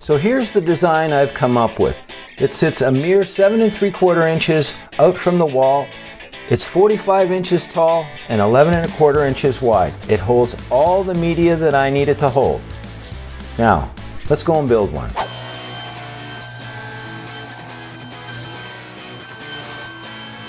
So here's the design I've come up with. It sits a mere 7 3/4 inches out from the wall. It's 45 inches tall and 11 1/4 inches wide. It holds all the media that I need it to hold. Now, let's go and build one.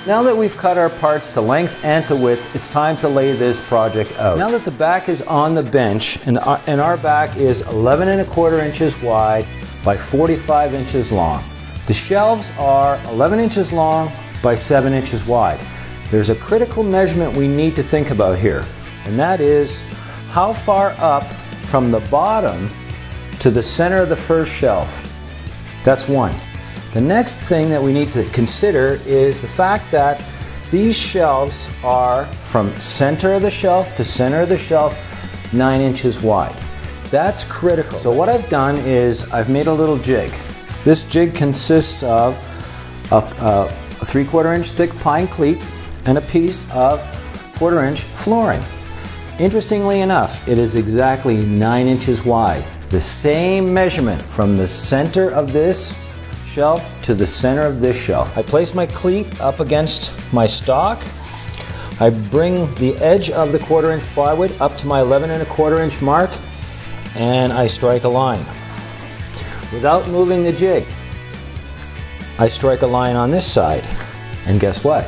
Now that we've cut our parts to length and to width, it's time to lay this project out. Now that the back is on the bench, and our back is 11 1/4 inches wide by 45 inches long. The shelves are 11 inches long by 7 inches wide. There's a critical measurement we need to think about here, and that is how far up from the bottom to the center of the first shelf. That's one. The next thing that we need to consider is the fact that these shelves are from center of the shelf to center of the shelf 9 inches wide. That's critical. So what I've done is I've made a little jig. This jig consists of a 3/4 inch thick pine cleat and a piece of 1/4 inch flooring. Interestingly enough, it is exactly 9 inches wide. The same measurement from the center of this shelf to the center of this shelf. I place my cleat up against my stock. I bring the edge of the 1/4 inch plywood up to my 11 1/4 inch mark, and I strike a line. Without moving the jig, I strike a line on this side, and guess what?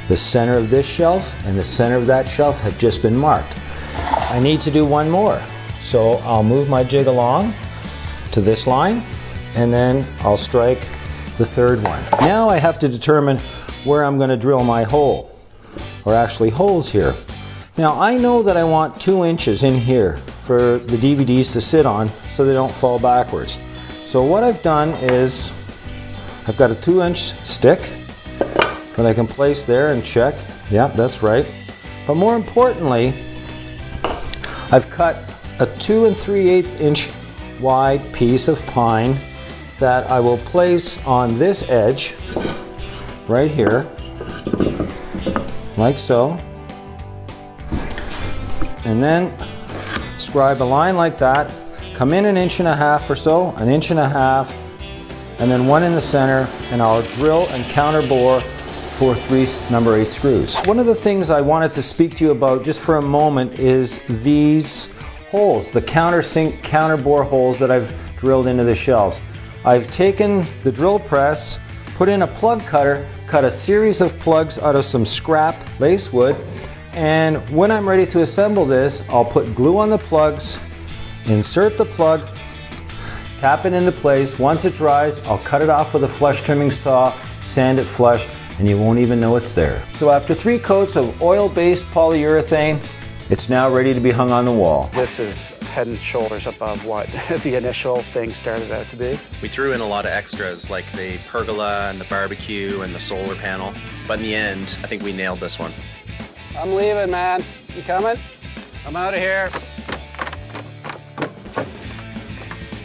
The center of this shelf and the center of that shelf have just been marked. I need to do one more, so I'll move my jig along to this line, and then I'll strike the third one. Now I have to determine where I'm going to drill my hole, or actually holes here. Now I know that I want 2 inches in here for the DVDs to sit on so they don't fall backwards. So what I've done is I've got a 2-inch stick that I can place there and check. Yeah, that's right. But more importantly, I've cut a 2 3/8 inch wide piece of pine that I will place on this edge right here, like so, and then scribe a line like that, come in 1.5 inches or so, 1.5 inches, and then one in the center, and I'll drill and counterbore for 3 number 8 screws. One of the things I wanted to speak to you about just for a moment is these holes, the countersink, counterbore holes that I've drilled into the shelves. I've taken the drill press, put in a plug cutter, cut a series of plugs out of some scrap lace wood, and when I'm ready to assemble this, I'll put glue on the plugs, insert the plug, tap it into place. Once it dries, I'll cut it off with a flush trimming saw, sand it flush, and you won't even know it's there. So after 3 coats of oil-based polyurethane, it's now ready to be hung on the wall. This is head and shoulders above what the initial thing started out to be. We threw in a lot of extras like the pergola and the barbecue and the solar panel, but in the end, I think we nailed this one. I'm leaving, man. You coming? I'm out of here.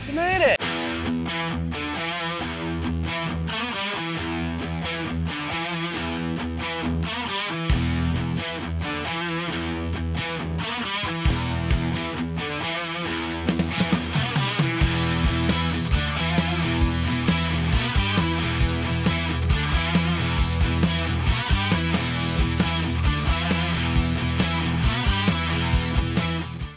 You made it.